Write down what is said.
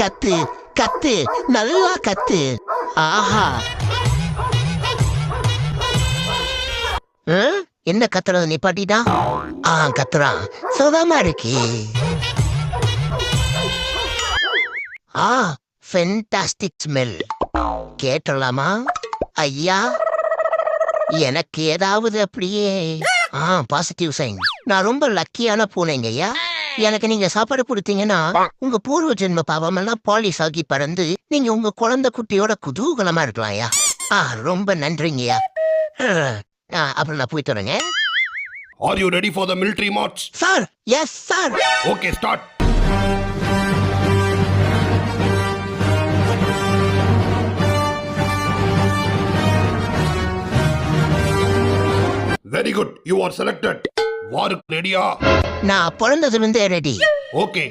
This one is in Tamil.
கத்து கத்து நல்லா கத்து. ஆஹா, என்ன கத்துறது நிப்பாட்டிட்டா? கத்துறான், சுகமா இருக்கு. Fantastic smell. கேட்டலாமா ஐயா? எனக்கு ஏதாவது அப்படியே பாசிட்டிவ் சைன். நான் ரொம்ப லக்கியான பூனைங்க ஐயா. எனக்கு நீங்க சாப்பாடு கொடுத்தீங்கன்னா உங்க பூர்வ ஜென்ம பாவம் எல்லாம் பாலிஷ் ஆகி பறந்து நீங்க உங்க குழந்தை குட்டியோட குதூகலமா இருக்கலாம் ஐயா. ரொம்ப நன்றிங்கய்யா. அப்புறம் நான் போயிட்டு வரேங்க. Are you ready for the military march? Sir, yes sir. Okay, start. Very good. You are selected. வாருக்கு ரெடியா? நான் பிறந்ததுல இருந்தே ரெடி. ஓகே.